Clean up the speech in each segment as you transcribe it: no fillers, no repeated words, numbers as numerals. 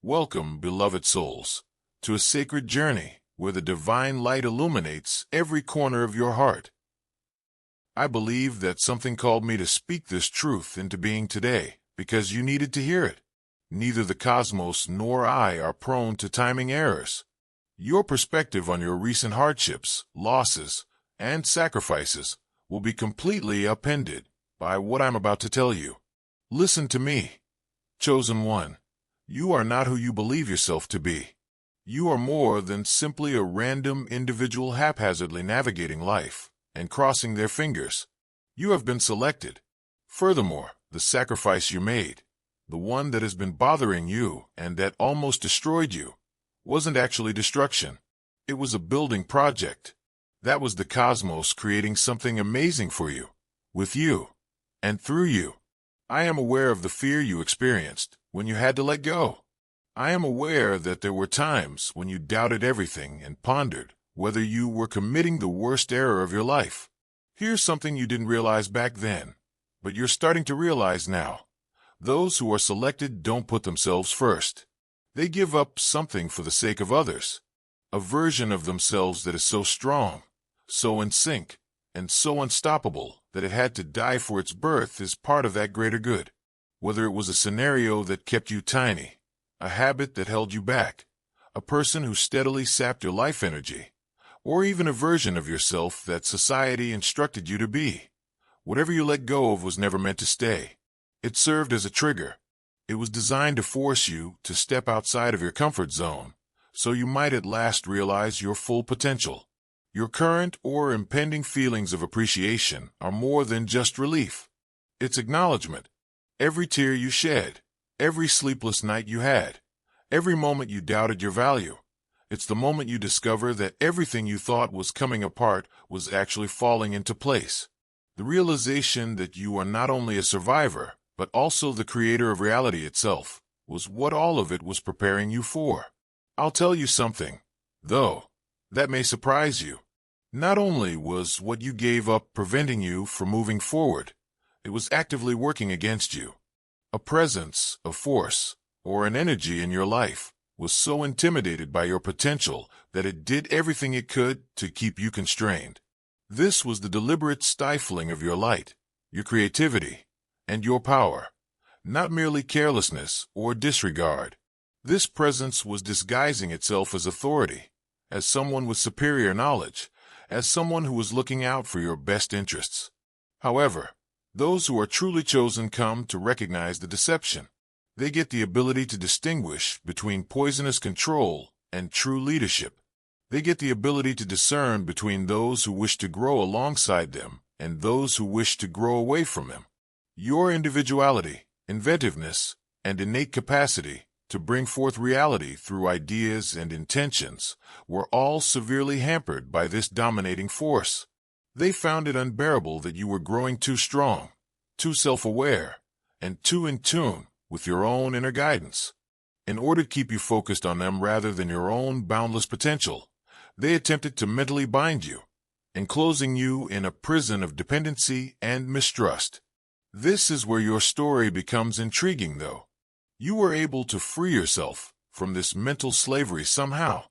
Welcome, beloved souls, to a sacred journey where the divine light illuminates every corner of your heart. I believe that something called me to speak this truth into being today because you needed to hear it. Neither the cosmos nor I are prone to timing errors. Your perspective on your recent hardships, losses, and sacrifices will be completely upended by what I'm about to tell you. Listen to me, chosen one. You are not who you believe yourself to be. You are more than simply a random individual haphazardly navigating life and crossing their fingers. You have been selected. Furthermore, the sacrifice you made, the one that has been bothering you and that almost destroyed you, wasn't actually destruction. It was a building project. That was the cosmos creating something amazing for you, with you, and through you. I am aware of the fear you experienced when you had to let go. I am aware that there were times when you doubted everything and pondered whether you were committing the worst error of your life. Here's something you didn't realize back then, but you're starting to realize now. Those who are selected don't put themselves first. They give up something for the sake of others. A version of themselves that is so strong, so in sync, and so unstoppable that it had to die for its birth is part of that greater good. Whether it was a scenario that kept you tiny, a habit that held you back, a person who steadily sapped your life energy, or even a version of yourself that society instructed you to be. Whatever you let go of was never meant to stay. It served as a trigger. It was designed to force you to step outside of your comfort zone, so you might at last realize your full potential. Your current or impending feelings of appreciation are more than just relief. It's acknowledgement. Every tear you shed, every sleepless night you had, every moment you doubted your value. It's the moment you discover that everything you thought was coming apart was actually falling into place. The realization that you are not only a survivor, but also the creator of reality itself, was what all of it was preparing you for. I'll tell you something, though, that may surprise you. Not only was what you gave up preventing you from moving forward, it was actively working against you. A presence, a force, or an energy in your life was so intimidated by your potential that it did everything it could to keep you constrained. This was the deliberate stifling of your light, your creativity, and your power, not merely carelessness or disregard. This presence was disguising itself as authority, as someone with superior knowledge, as someone who was looking out for your best interests. However, those who are truly chosen come to recognize the deception. They get the ability to distinguish between poisonous control and true leadership. They get the ability to discern between those who wish to grow alongside them and those who wish to grow away from them. Your individuality, inventiveness, and innate capacity to bring forth reality through ideas and intentions were all severely hampered by this dominating force. They found it unbearable that you were growing too strong, too self-aware, and too in tune with your own inner guidance. In order to keep you focused on them rather than your own boundless potential, they attempted to mentally bind you, enclosing you in a prison of dependency and mistrust. This is where your story becomes intriguing, though. You were able to free yourself from this mental slavery somehow.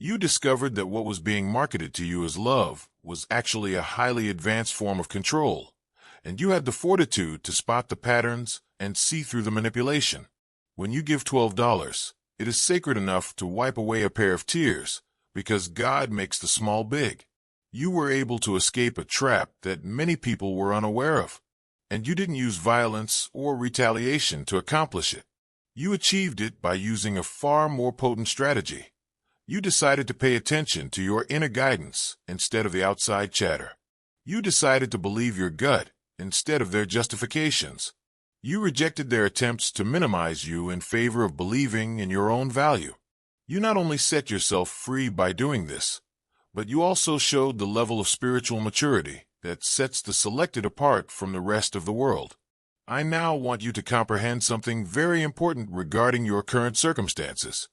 You discovered that what was being marketed to you as love was actually a highly advanced form of control, and you had the fortitude to spot the patterns and see through the manipulation. When you give $12, it is sacred enough to wipe away a pair of tears, because God makes the small big. You were able to escape a trap that many people were unaware of, and you didn't use violence or retaliation to accomplish it. You achieved it by using a far more potent strategy. You decided to pay attention to your inner guidance instead of the outside chatter. You decided to believe your gut instead of their justifications. You rejected their attempts to minimize you in favor of believing in your own value. You not only set yourself free by doing this, but you also showed the level of spiritual maturity that sets the selected apart from the rest of the world. I now want you to comprehend something very important regarding your current circumstances.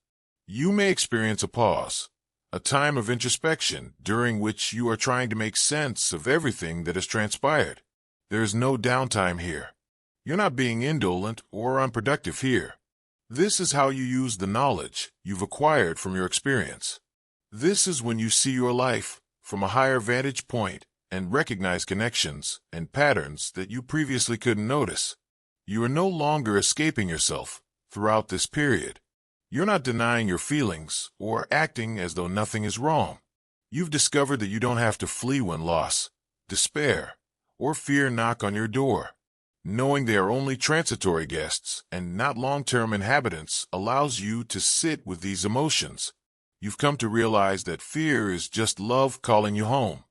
You may experience a pause, a time of introspection during which you are trying to make sense of everything that has transpired. There is no downtime here. You're not being indolent or unproductive here. This is how you use the knowledge you've acquired from your experience. This is when you see your life from a higher vantage point and recognize connections and patterns that you previously couldn't notice. You are no longer escaping yourself throughout this period. You're not denying your feelings or acting as though nothing is wrong. You've discovered that you don't have to flee when loss, despair, or fear knock on your door. Knowing they are only transitory guests and not long-term inhabitants allows you to sit with these emotions. You've come to realize that fear is just love calling you home.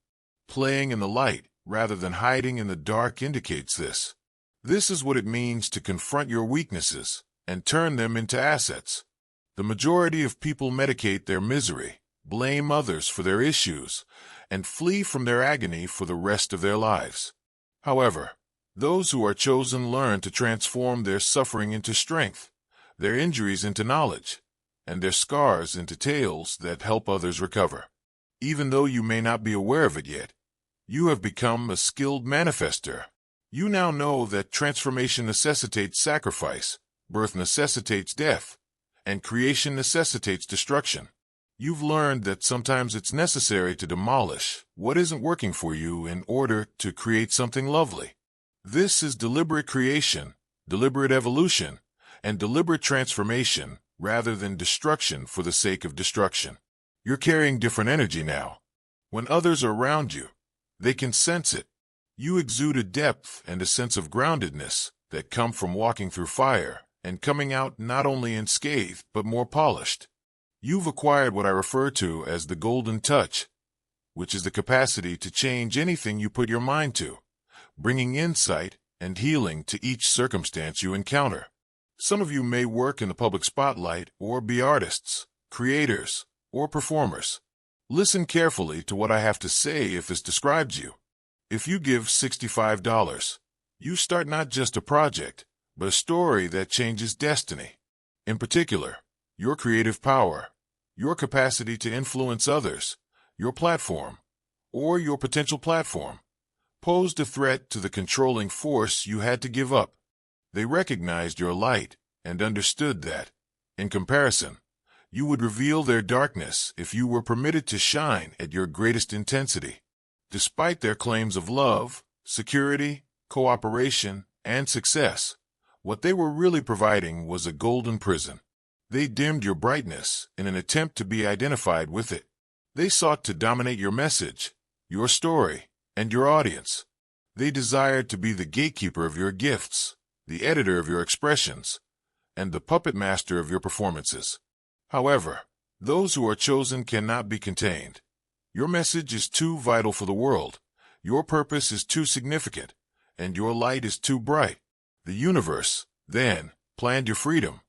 Playing in the light rather than hiding in the dark indicates this. This is what it means to confront your weaknesses and turn them into assets. The majority of people medicate their misery, blame others for their issues, and flee from their agony for the rest of their lives. However, those who are chosen learn to transform their suffering into strength, their injuries into knowledge, and their scars into tales that help others recover. Even though you may not be aware of it yet, you have become a skilled manifester. You now know that transformation necessitates sacrifice, birth necessitates death, and creation necessitates destruction. You've learned that sometimes it's necessary to demolish what isn't working for you in order to create something lovely. This is deliberate creation, deliberate evolution, and deliberate transformation rather than destruction for the sake of destruction. You're carrying different energy now. When others are around you, they can sense it. You exude a depth and a sense of groundedness that come from walking through fire and coming out not only unscathed but more polished. You've acquired what I refer to as the golden touch, which is the capacity to change anything you put your mind to, bringing insight and healing to each circumstance you encounter. Some of you may work in the public spotlight or be artists, creators, or performers. Listen carefully to what I have to say if this describes you. If you give $65, you start not just a project, but a story that changes destiny. In particular, your creative power, your capacity to influence others, your platform, or your potential platform, posed a threat to the controlling force you had to give up. They recognized your light and understood that, in comparison, you would reveal their darkness if you were permitted to shine at your greatest intensity. Despite their claims of love, security, cooperation, and success, what they were really providing was a golden prison. They dimmed your brightness in an attempt to be identified with it. They sought to dominate your message, your story, and your audience. They desired to be the gatekeeper of your gifts, the editor of your expressions, and the puppet master of your performances. However, those who are chosen cannot be contained. Your message is too vital for the world, your purpose is too significant, and your light is too bright. The universe, then, planned your freedom.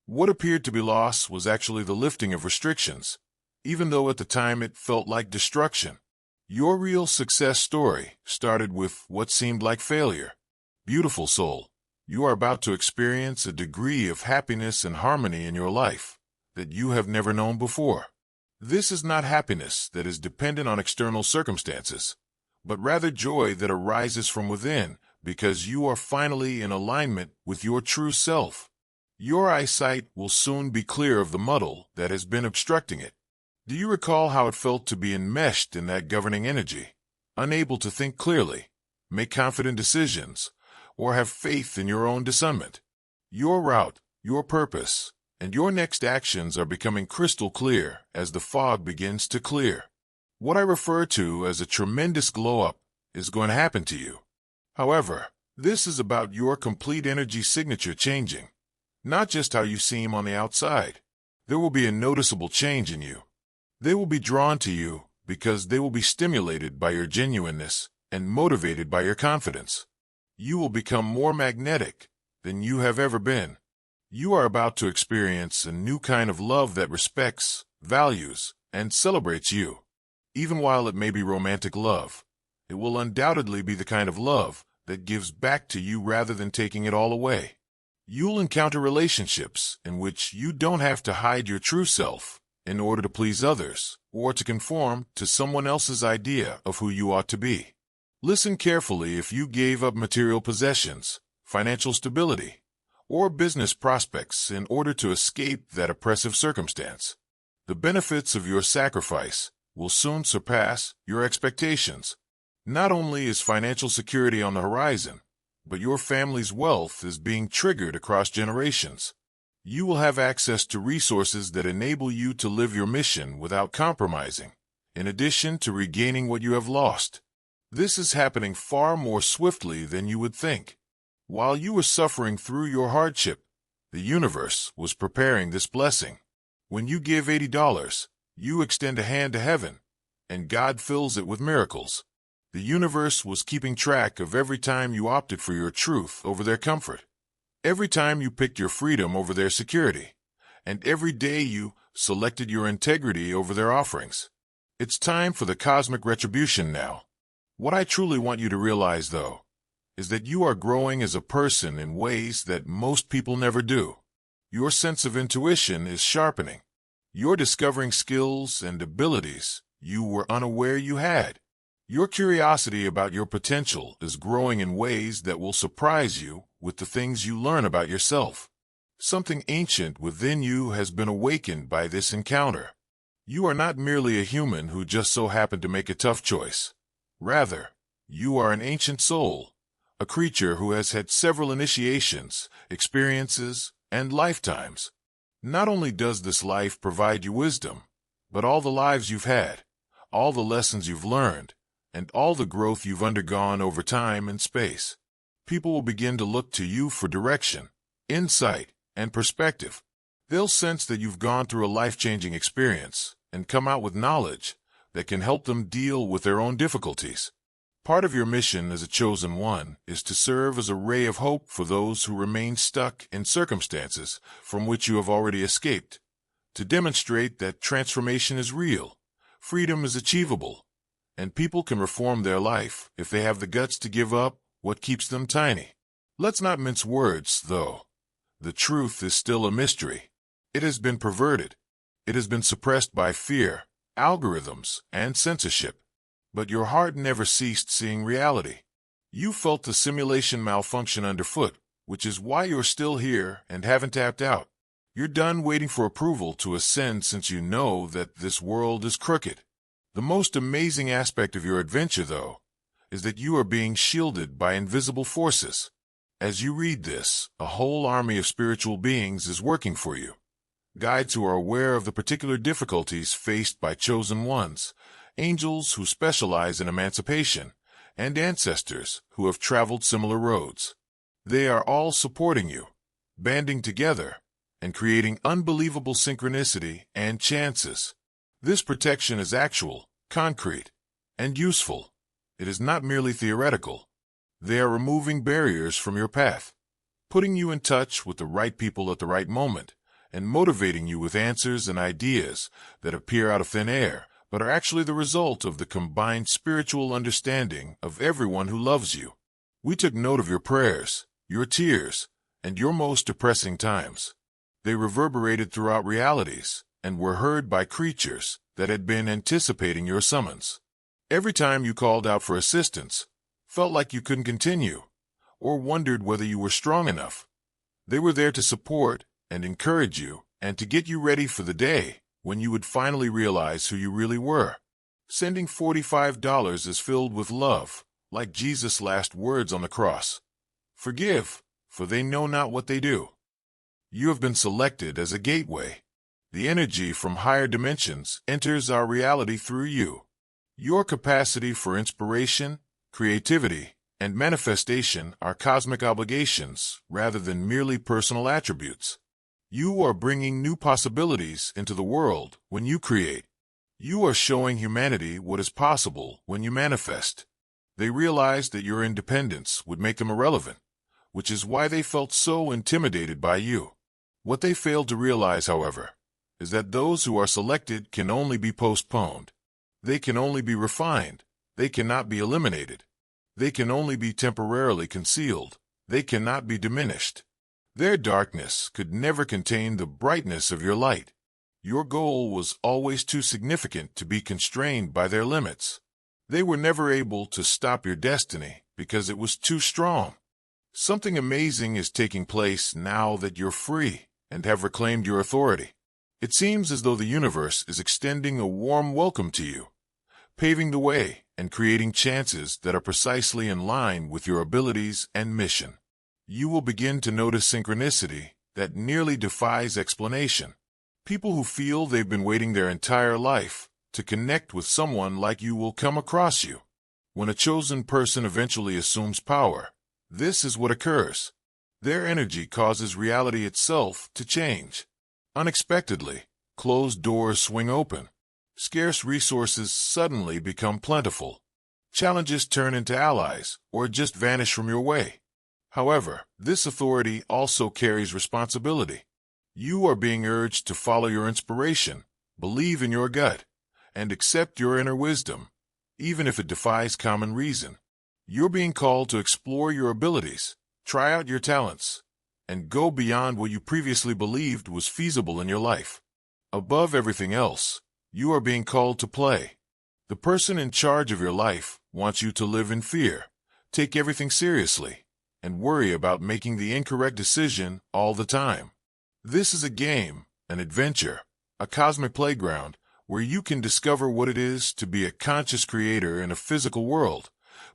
What appeared to be loss was actually the lifting of restrictions, even though at the time it felt like destruction. Your real success story started with what seemed like failure. Beautiful soul, you are about to experience a degree of happiness and harmony in your life that you have never known before. This is not happiness that is dependent on external circumstances, but rather joy that arises from within because you are finally in alignment with your true self. Your eyesight will soon be clear of the muddle that has been obstructing it. Do you recall how it felt to be enmeshed in that governing energy, unable to think clearly, make confident decisions, or have faith in your own discernment? Your route, your purpose, and your next actions are becoming crystal clear as the fog begins to clear. What I refer to as a tremendous glow-up is going to happen to you. However, this is about your complete energy signature changing, not just how you seem on the outside. There will be a noticeable change in you. They will be drawn to you because they will be stimulated by your genuineness and motivated by your confidence. You will become more magnetic than you have ever been. You are about to experience a new kind of love that respects, values, and celebrates you. Even while it may be romantic love, it will undoubtedly be the kind of love that gives back to you rather than taking it all away. You'll encounter relationships in which you don't have to hide your true self in order to please others or to conform to someone else's idea of who you ought to be. Listen carefully. If you gave up material possessions, financial stability, or business prospects in order to escape that oppressive circumstance. The benefits of your sacrifice will soon surpass your expectations. Not only is financial security on the horizon, but your family's wealth is being triggered across generations. You will have access to resources that enable you to live your mission without compromising, in addition to regaining what you have lost. This is happening far more swiftly than you would think. While you were suffering through your hardship, the universe was preparing this blessing. When you give $80, you extend a hand to heaven, and God fills it with miracles. The universe was keeping track of every time you opted for your truth over their comfort, every time you picked your freedom over their security, and every day you selected your integrity over their offerings. It's time for the cosmic retribution now. What I truly want you to realize, though, is that you are growing as a person in ways that most people never do. Your sense of intuition is sharpening. You're discovering skills and abilities you were unaware you had. Your curiosity about your potential is growing in ways that will surprise you with the things you learn about yourself. Something ancient within you has been awakened by this encounter. You are not merely a human who just so happened to make a tough choice. Rather, you are an ancient soul, a creature who has had several initiations, experiences, and lifetimes. Not only does this life provide you wisdom, but all the lives you've had, all the lessons you've learned, and all the growth you've undergone over time and space. People will begin to look to you for direction, insight, and perspective. They'll sense that you've gone through a life-changing experience and come out with knowledge that can help them deal with their own difficulties. Part of your mission as a chosen one is to serve as a ray of hope for those who remain stuck in circumstances from which you have already escaped, to demonstrate that transformation is real, freedom is achievable, and people can reform their life if they have the guts to give up what keeps them tiny. Let's not mince words, though. The truth is still a mystery. It has been perverted. It has been suppressed by fear, algorithms, and censorship. But your heart never ceased seeing reality. You felt the simulation malfunction underfoot, which is why you're still here and haven't tapped out. You're done waiting for approval to ascend since you know that this world is crooked. The most amazing aspect of your adventure, though, is that you are being shielded by invisible forces. As you read this, a whole army of spiritual beings is working for you. Guides who are aware of the particular difficulties faced by chosen ones, angels who specialize in emancipation, and ancestors who have traveled similar roads. They are all supporting you, banding together, and creating unbelievable synchronicity and chances. This protection is actual, concrete, and useful. It is not merely theoretical. They are removing barriers from your path, putting you in touch with the right people at the right moment, and motivating you with answers and ideas that appear out of thin air, but are actually the result of the combined spiritual understanding of everyone who loves you. We took note of your prayers, your tears, and your most depressing times. They reverberated throughout realities and were heard by creatures that had been anticipating your summons. Every time you called out for assistance, felt like you couldn't continue, or wondered whether you were strong enough, they were there to support and encourage you and to get you ready for the day when you would finally realize who you really were. Sending $45 is filled with love, like Jesus' last words on the cross. Forgive, for they know not what they do. You have been selected as a gateway. The energy from higher dimensions enters our reality through you. Your capacity for inspiration, creativity, and manifestation are cosmic obligations rather than merely personal attributes. You are bringing new possibilities into the world when you create. You are showing humanity what is possible when you manifest. They realized that your independence would make them irrelevant, which is why they felt so intimidated by you. What they failed to realize, however, is that those who are selected can only be postponed. They can only be refined. They cannot be eliminated. They can only be temporarily concealed. They cannot be diminished. Their darkness could never contain the brightness of your light. Your goal was always too significant to be constrained by their limits. They were never able to stop your destiny because it was too strong. Something amazing is taking place now that you're free and have reclaimed your authority. It seems as though the universe is extending a warm welcome to you, paving the way and creating chances that are precisely in line with your abilities and mission. You will begin to notice synchronicity that nearly defies explanation. People who feel they've been waiting their entire life to connect with someone like you will come across you. When a chosen person eventually assumes power, this is what occurs. Their energy causes reality itself to change. Unexpectedly, closed doors swing open. Scarce resources suddenly become plentiful. Challenges turn into allies or just vanish from your way. However, this authority also carries responsibility. You are being urged to follow your inspiration, believe in your gut, and accept your inner wisdom, even if it defies common reason. You're being called to explore your abilities, try out your talents, and go beyond what you previously believed was feasible in your life. Above everything else, you are being called to play. The person in charge of your life wants you to live in fear, take everything seriously, and worry about making the incorrect decision all the time. This is a game, an adventure, a cosmic playground where you can discover what it is to be a conscious creator in a physical world,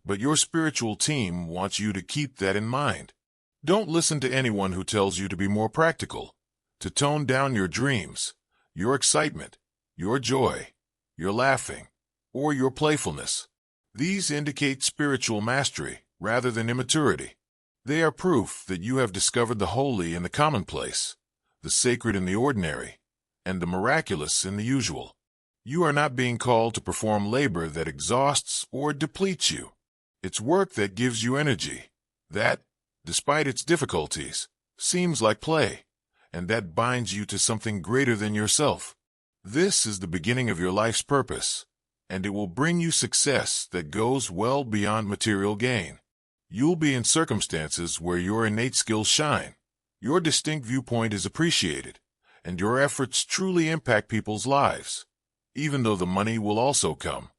but your spiritual team wants you to keep that in mind. Don't listen to anyone who tells you to be more practical, to tone down your dreams, your excitement, your joy, your laughing, or your playfulness. These indicate spiritual mastery rather than immaturity. They are proof that you have discovered the holy in the commonplace, the sacred in the ordinary, and the miraculous in the usual. You are not being called to perform labor that exhausts or depletes you. It's work that gives you energy, that, despite its difficulties, seems like play, and that binds you to something greater than yourself. This is the beginning of your life's purpose, and it will bring you success that goes well beyond material gain. You'll be in circumstances where your innate skills shine, your distinct viewpoint is appreciated, and your efforts truly impact people's lives, even though the money will also come.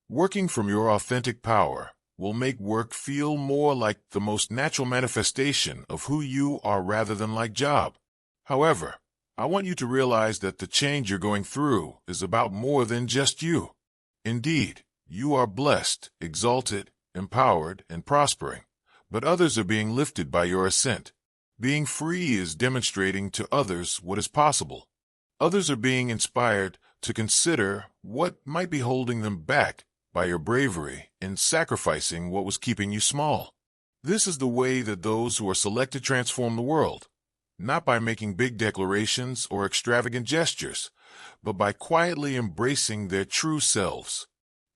Working from your authentic power will make work feel more like the most natural manifestation of who you are rather than like job. However, I want you to realize that the change you're going through is about more than just you. Indeed, you are blessed, exalted, empowered, and prospering, but others are being lifted by your ascent. Being free is demonstrating to others what is possible. Others are being inspired to consider what might be holding them back by your bravery in sacrificing what was keeping you small. This is the way that those who are selected transform the world, not by making big declarations or extravagant gestures, but by quietly embracing their true selves.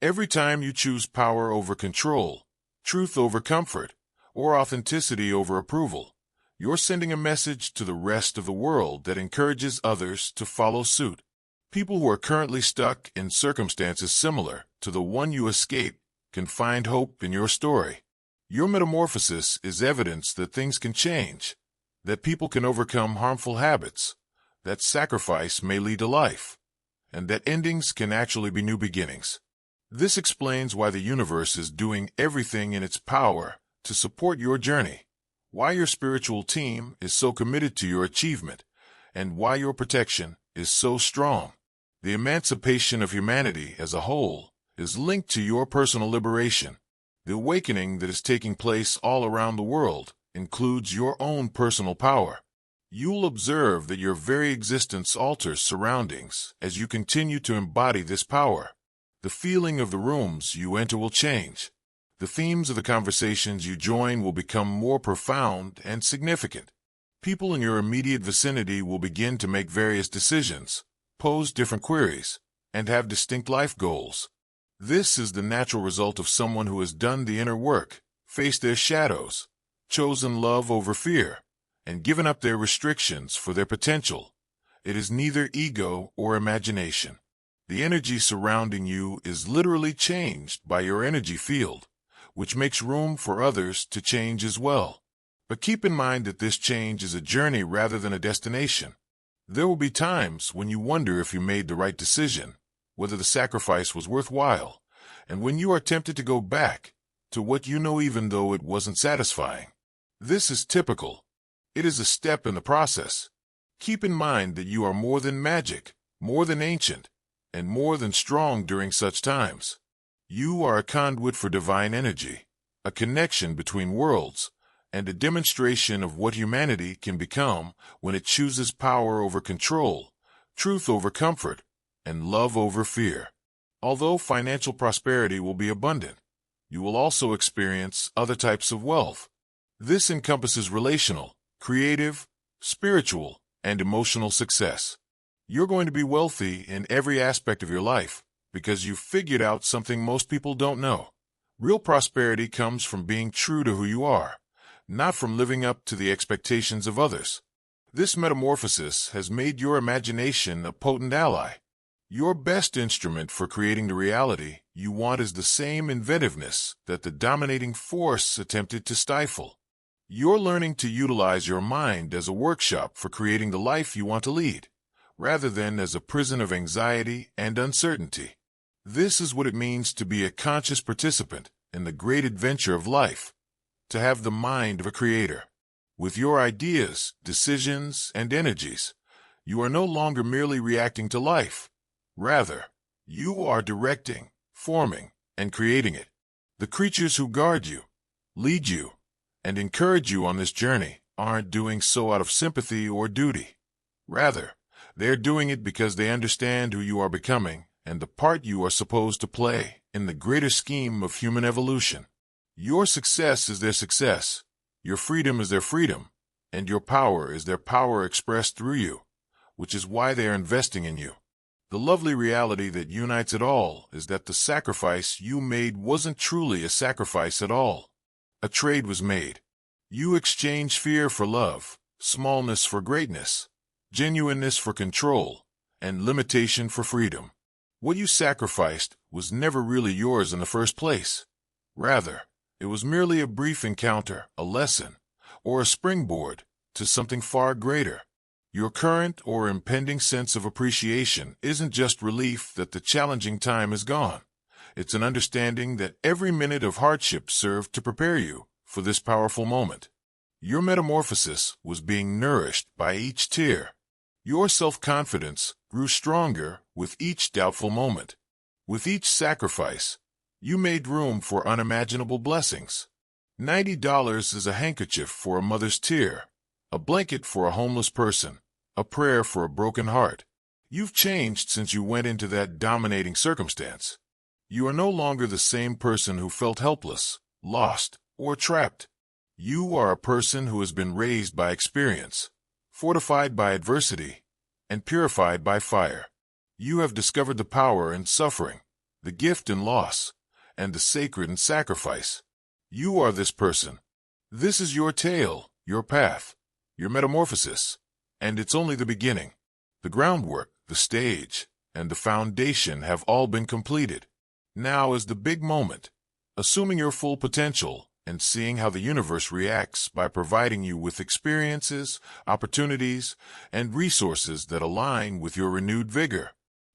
Every time you choose power over control, truth over comfort, or authenticity over approval, you're sending a message to the rest of the world that encourages others to follow suit. People who are currently stuck in circumstances similar to the one you escaped can find hope in your story. Your metamorphosis is evidence that things can change, that people can overcome harmful habits, that sacrifice may lead to life, and that endings can actually be new beginnings. This explains why the universe is doing everything in its power to support your journey, why your spiritual team is so committed to your achievement, and why your protection is so strong. The emancipation of humanity as a whole is linked to your personal liberation. The awakening that is taking place all around the world includes your own personal power. You'll observe that your very existence alters surroundings as you continue to embody this power. The feeling of the rooms you enter will change. The themes of the conversations you join will become more profound and significant. People in your immediate vicinity will begin to make various decisions, pose different queries, and have distinct life goals. This is the natural result of someone who has done the inner work, faced their shadows, chosen love over fear, and given up their restrictions for their potential. It is neither ego or imagination. The energy surrounding you is literally changed by your energy field, which makes room for others to change as well. But keep in mind that this change is a journey rather than a destination. There will be times when you wonder if you made the right decision, whether the sacrifice was worthwhile, and when you are tempted to go back to what you know even though it wasn't satisfying. This is typical. It is a step in the process. Keep in mind that you are more than magic, more than ancient, and more than strong during such times. You are a conduit for divine energy, a connection between worlds, and a demonstration of what humanity can become when it chooses power over control, truth over comfort, and love over fear. Although financial prosperity will be abundant, you will also experience other types of wealth. This encompasses relational, creative, spiritual, and emotional success. You're going to be wealthy in every aspect of your life because you've figured out something most people don't know. Real prosperity comes from being true to who you are, not from living up to the expectations of others. This metamorphosis has made your imagination a potent ally. Your best instrument for creating the reality you want is the same inventiveness that the dominating force attempted to stifle. You're learning to utilize your mind as a workshop for creating the life you want to lead, rather than as a prison of anxiety and uncertainty. This is what it means to be a conscious participant in the great adventure of life, to have the mind of a creator. With your ideas, decisions, and energies, you are no longer merely reacting to life. Rather, you are directing, forming, and creating it. The creatures who guard you, lead you, and encourage you on this journey aren't doing so out of sympathy or duty. Rather, they're doing it because they understand who you are becoming and the part you are supposed to play in the greater scheme of human evolution. Your success is their success, your freedom is their freedom, and your power is their power expressed through you, which is why they are investing in you. The lovely reality that unites it all is that the sacrifice you made wasn't truly a sacrifice at all. A trade was made. You exchanged fear for love, smallness for greatness, genuineness for control, and limitation for freedom. What you sacrificed was never really yours in the first place. Rather, it was merely a brief encounter, a lesson, or a springboard to something far greater. Your current or impending sense of appreciation isn't just relief that the challenging time is gone. It's an understanding that every minute of hardship served to prepare you for this powerful moment. Your metamorphosis was being nourished by each tear. Your self-confidence grew stronger with each doubtful moment. With each sacrifice, you made room for unimaginable blessings. $90 is a handkerchief for a mother's tear, a blanket for a homeless person, a prayer for a broken heart. You've changed since you went into that dominating circumstance. You are no longer the same person who felt helpless, lost, or trapped. You are a person who has been raised by experience, fortified by adversity, and purified by fire. You have discovered the power in suffering, the gift in loss, and the sacred in sacrifice. You are this person. This is your tale, your path, your metamorphosis, and it's only the beginning. The groundwork, the stage, and the foundation have all been completed. Now is the big moment, assuming your full potential and seeing how the universe reacts by providing you with experiences, opportunities, and resources that align with your renewed vigor.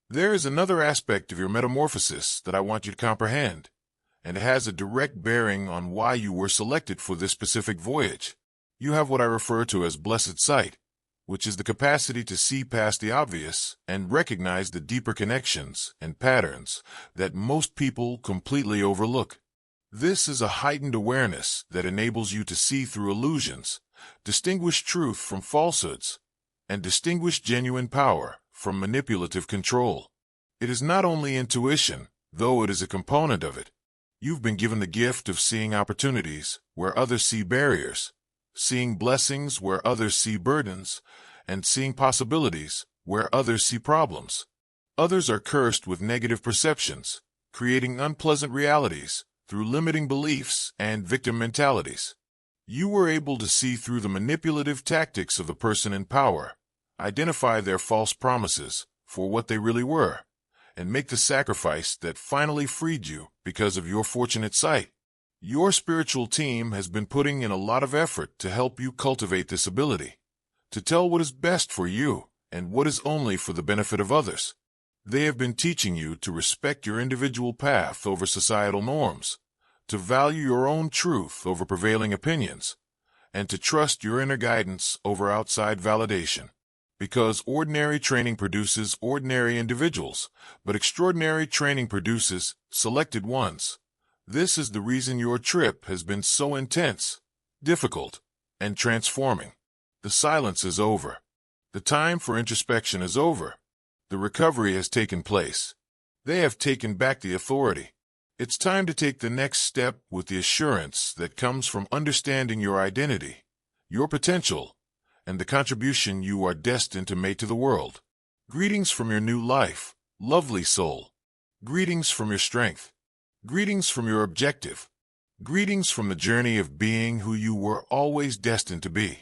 There is another aspect of your metamorphosis that I want you to comprehend, and it has a direct bearing on why you were selected for this specific voyage. You have what I refer to as blessed sight, which is the capacity to see past the obvious and recognize the deeper connections and patterns that most people completely overlook. This is a heightened awareness that enables you to see through illusions, distinguish truth from falsehoods, and distinguish genuine power from manipulative control. It is not only intuition, though it is a component of it. You've been given the gift of seeing opportunities where others see barriers, seeing blessings where others see burdens, and seeing possibilities where others see problems. Others are cursed with negative perceptions, creating unpleasant realities through limiting beliefs and victim mentalities. You were able to see through the manipulative tactics of the person in power, identify their false promises for what they really were, and make the sacrifice that finally freed you because of your fortunate sight. Your spiritual team has been putting in a lot of effort to help you cultivate this ability, to tell what is best for you and what is only for the benefit of others. They have been teaching you to respect your individual path over societal norms, to value your own truth over prevailing opinions, and to trust your inner guidance over outside validation. Because ordinary training produces ordinary individuals, but extraordinary training produces selected ones. This is the reason your trip has been so intense, difficult, and transforming. The silence is over. The time for introspection is over. The recovery has taken place. They have taken back the authority. It's time to take the next step with the assurance that comes from understanding your identity, your potential, and the contribution you are destined to make to the world. Greetings from your new life, lovely soul. Greetings from your strength. Greetings from your objective. Greetings from the journey of being who you were always destined to be.